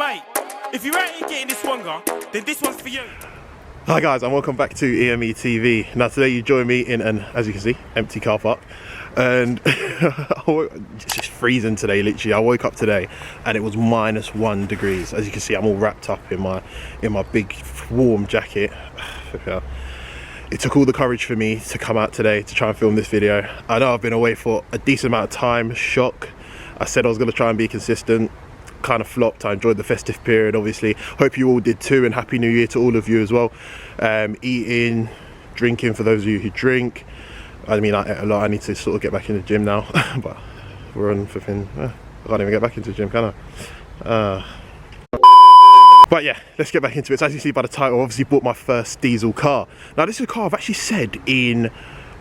Mate, if you ain't getting this longer, then this one's for you. Hi guys, and welcome back to EME TV. Now today you join me in an, as you can see, empty car park. And it's just freezing today, literally. I woke up today and it was -1 degrees. As you can see, I'm all wrapped up in my big warm jacket. It took all the courage for me to come out today to try and film this video. I know I've been away for a decent amount of time, shock. I said I was gonna try and be consistent, kind of flopped. I enjoyed the festive period, obviously. Hope you all did too, and Happy New Year to all of you as well. Eating, drinking for those of you who drink. I mean, I ate a lot. I need to sort of get back in the gym now, but we're on flipping, I can't even get back into the gym, can I? But yeah, let's get back into it. So as you see by the title, I obviously bought my first diesel car. Now this is a car I've actually said in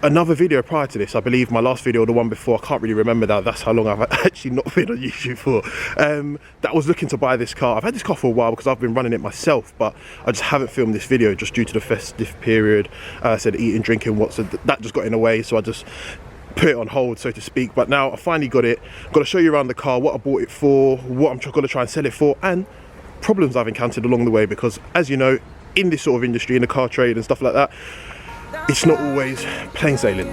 another video prior to this. I believe my last video or the one before, I can't really remember that. That's how long I've actually not been on YouTube for. That I was looking to buy this car. I've had this car for a while because I've been running it myself, but I just haven't filmed this video just due to the festive period. I said eating, drinking, that just got in the way, so I just put it on hold, so to speak. But now I finally got it. Got to show you around the car, what I bought it for, what I'm going to try and sell it for, and problems I've encountered along the way, because as you know, in this sort of industry, in the car trade and stuff like that, it's not always plain sailing.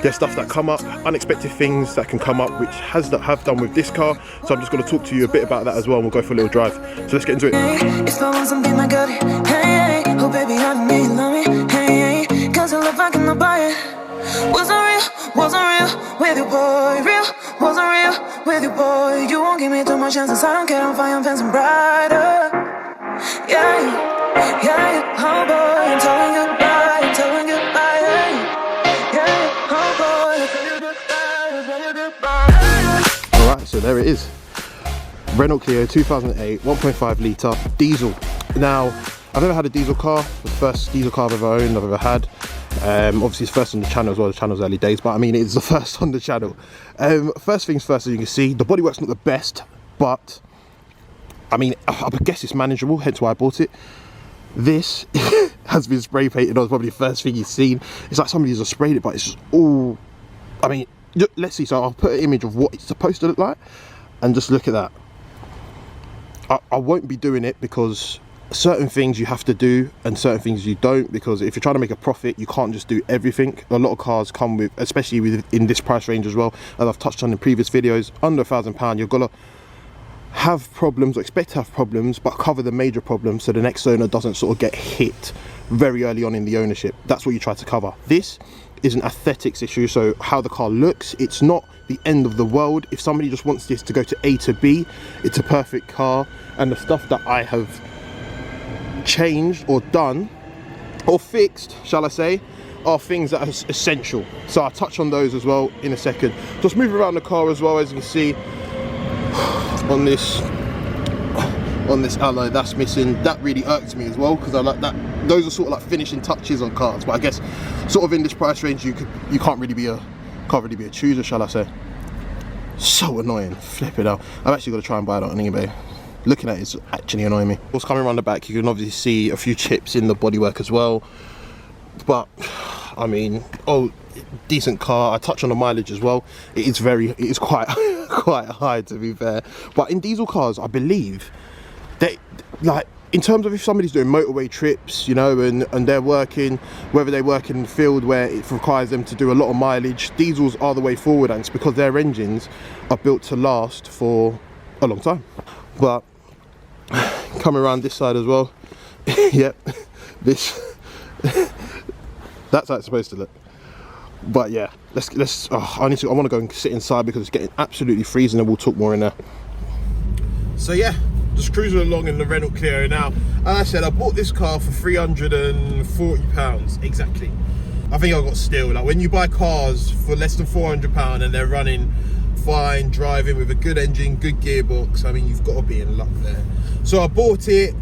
There's stuff that come up, unexpected things that can come up, which have done with this car. So I'm just going to talk to you a bit about that as well, and we'll go for a little drive. So let's get into it. Wasn't real with you, boy. Real wasn't real with you, boy. You won't give me too much chances. I don't care. I'm fine, I'm fencing brighter. Yeah, oh boy, I'm telling you goodbye, I'm telling you goodbye. Yeah, oh boy, I'm telling you goodbye. All right, so there it is. Renault Clio 2008, 1.5 litre diesel. Now, I've never had a diesel car. The first diesel car I've ever owned, I've ever had. Obviously it's first on the channel as well. The channel's early days, but I mean it's the first on the channel. First things first, as you can see, the bodywork's not the best, but I mean, I guess it's manageable, hence why I bought it. This has been spray painted on, probably the first thing you've seen. It's like somebody's just sprayed it, but it's just all, I mean, let's see. So I'll put an image of what it's supposed to look like, and just look at that. I won't be doing it because certain things you have to do and certain things you don't, because if you're trying to make a profit, you can't just do everything. A lot of cars come with, especially in this price range as well, as I've touched on in previous videos, under £1,000 you're gonna have problems, or expect to have problems, but cover the major problems so the next owner doesn't sort of get hit very early on in the ownership. That's what you try to cover. This is an aesthetics issue, so how the car looks, it's not the end of the world. If somebody just wants this to go to A to B, it's a perfect car. And the stuff that I have changed or done or fixed, shall I say, are things that are essential. So I'll touch on those as well in a second. Just move around the car as well. As you can see, on this alloy that's missing, that really irks me as well, because I like that. Those are sort of like finishing touches on cars, but I guess sort of in this price range you can't really be a chooser, shall I say. So annoying, flip it out. I'm actually going to try and buy it on eBay. Looking at it's actually annoying me. What's coming around the back, you can obviously see a few chips in the bodywork as well, but I mean, decent car. I touch on the mileage as well. It is quite quite high, to be fair. But in diesel cars, I believe they, like, in terms of if somebody's doing motorway trips, you know, and they're working, whether they work in the field where it requires them to do a lot of mileage, diesels are the way forward, and it's because their engines are built to last for a long time. But coming around this side as well, yep, this that's how it's supposed to look. But yeah, let's I want to go and sit inside because it's getting absolutely freezing, and we'll talk more in there. So yeah, just cruising along in the Renault Clio now. As I said, I bought this car for £340 exactly. I think I got steal. Like, when you buy cars for less than £400 and they're running fine, driving with a good engine, good gearbox, I mean, you've got to be in luck there. So I bought it.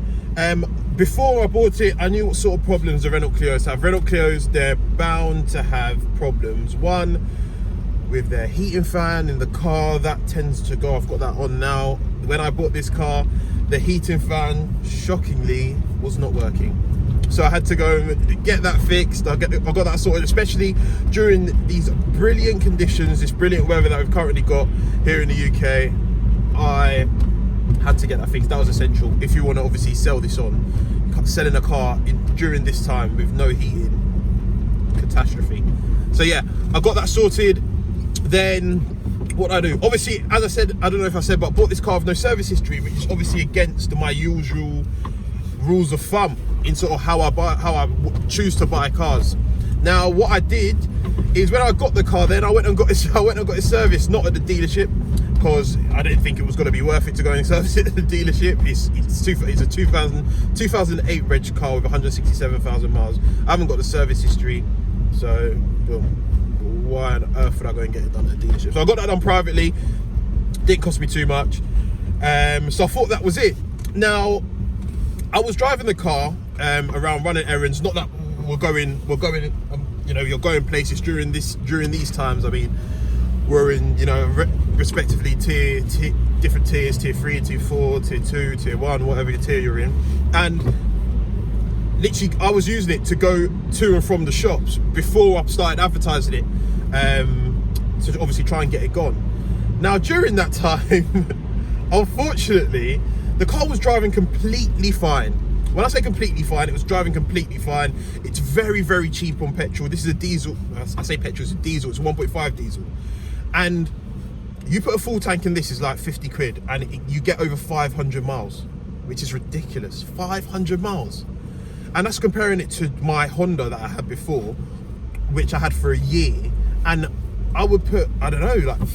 Before I bought it, I knew what sort of problems the Renault Clios have. Renault Clios, they're bound to have problems. One, with their heating fan in the car, that tends to go. I've got that on now. When I bought this car, the heating fan, shockingly, was not working. So I had to go and get that fixed. I got that sorted, especially during these brilliant conditions, this brilliant weather that we've currently got here in the UK. I had to get that fixed. That was essential if you want to obviously sell this on. Selling a car during this time with no heating, catastrophe. So yeah, I got that sorted. Then what I do, obviously, as I said, I don't know if I said, but I bought this car with no service history, which is obviously against my usual rules of thumb in sort of how I choose to buy cars. Now what I did is when I got the car, then I went and got it serviced, not at the dealership, because I didn't think it was going to be worth it to go and service it at the dealership. It's a 2008 reg car with 167,000 miles. I haven't got the service history, so why on earth would I go and get it done at the dealership? So I got that done privately. Didn't cost me too much. So I thought that was it. Now I was driving the car around running errands. Not that we're going. You know, you're going places during these times. I mean, we're in, you know, respectively different tiers: tier 3, tier 4, tier 2, tier 1, whatever tier you're in. And literally, I was using it to go to and from the shops before I started advertising it, to obviously try and get it gone. Now during that time, unfortunately, the car was driving completely fine. When I say completely fine, it was driving completely fine. It's very, very cheap on petrol. This is a diesel. I say petrol, it's a diesel. It's a 1.5 diesel. And you put a full tank in this, is like 50 quid, and you get over 500 miles, which is ridiculous. 500 miles. And that's comparing it to my Honda that I had before, which I had for a year. And I would put, I don't know, like a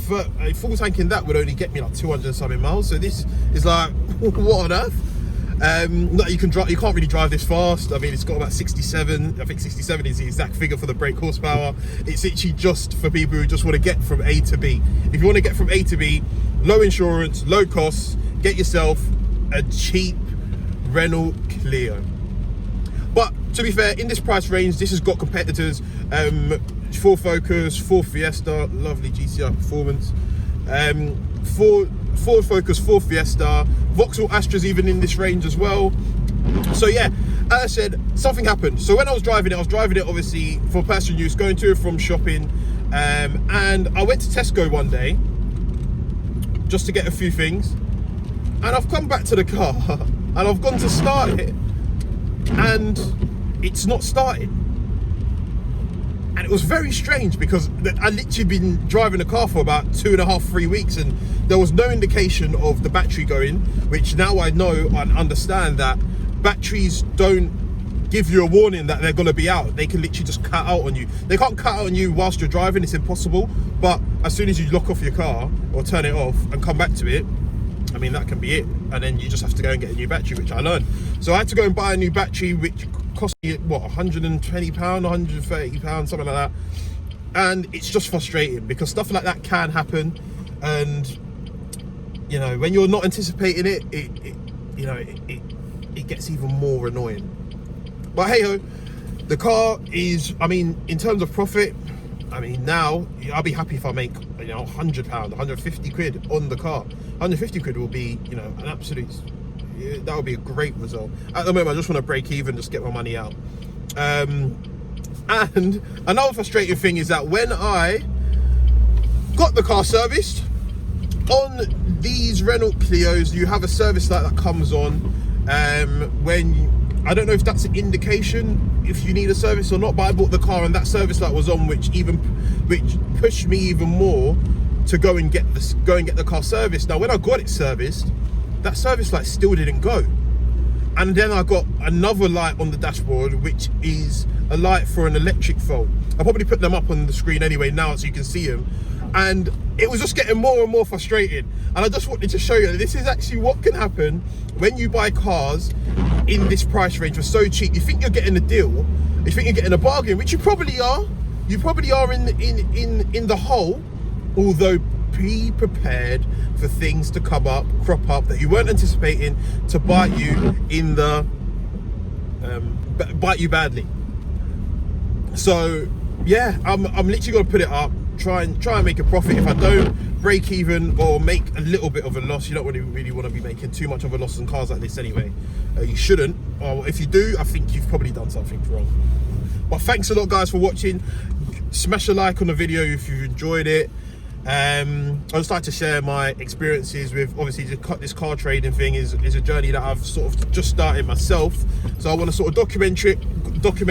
full tank in that would only get me like 200 and something miles. So this is like, what on earth? You can't really drive this fast. I mean, it's got about 67. I think 67 is the exact figure for the brake horsepower. It's literally just for people who just want to get from A to B. If you want to get from A to B, low insurance, low costs, get yourself a cheap Renault Clio. But to be fair, in this price range, this has got competitors. Ford Focus, Ford Fiesta, lovely GTI performance. Ford Focus, Ford Fiesta, Vauxhall Astra's even in this range as well. So yeah, as I said, something happened. So when I was driving it obviously for personal use, going to and from shopping. And I went to Tesco one day just to get a few things. And I've come back to the car and I've gone to start it and it's not started. And it was very strange because I literally been driving the car for about 2.5, 3 weeks, and there was no indication of the battery going, which now I know and understand that batteries don't give you a warning that they're going to be out. They can literally just cut out on you. They can't cut out on you whilst you're driving, it's impossible. But as soon as you lock off your car or turn it off and come back to it, I mean, that can be it. And then you just have to go and get a new battery, which I learned. So I had to go and buy a new battery, which cost me, what, £120, £130, something like that. And it's just frustrating because stuff like that can happen. And, you know, when you're not anticipating it, it gets even more annoying. But hey ho, the car is, I mean, in terms of profit, I mean, now I'll be happy if I make, you know, £100, 150 quid on the car. 150 quid will be, you know, an absolute, that would be a great result. At the moment, I just want to break even, just get my money out. And another frustrating thing is that when I got the car serviced, on these Renault Clios, you have a service light that comes on when I don't know if that's an indication if you need a service or not, but I bought the car and that service light was on, which pushed me even more to go and get the car serviced. Now, when I got it serviced, that service light still didn't go. And then I got another light on the dashboard, which is a light for an electric fault. I'll probably put them up on the screen anyway now so you can see them. And it was just getting more and more frustrating. And I just wanted to show you that this is actually what can happen when you buy cars in this price range for so cheap. You think you're getting a deal, you think you're getting a bargain, which you probably are. You probably are in the hole, although be prepared for things to crop up that you weren't anticipating to bite you bite you badly. So yeah, I'm literally gonna put it up, try and make a profit. If I don't break even or make a little bit of a loss, you don't really want to be making too much of a loss on cars like this anyway. You shouldn't, or if you do, I think you've probably done something wrong. But thanks a lot, guys, for watching. Smash a like on the video if you've enjoyed it. I started to share my experiences with, obviously, this car trading thing is a journey that I've sort of just started myself. So I want to sort of document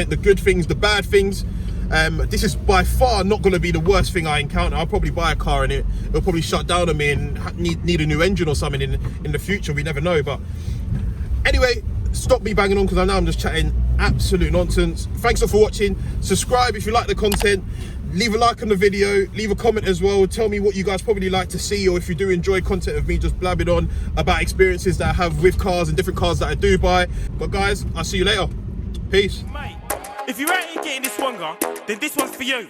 the good things, the bad things. This is by far not going to be the worst thing I encounter. I'll probably buy a car and it'll probably shut down on me and need a new engine or something in the future. We never know. But anyway, stop me banging on because I know I'm just chatting absolute nonsense. Thanks all for watching. Subscribe if you like the content. Leave a like on the video, leave a comment as well. Tell me what you guys probably like to see, or if you do enjoy content of me just blabbing on about experiences that I have with cars and different cars that I do buy. But guys, I'll see you later. Peace. Mate, if you're out here getting this one, then this one's for you.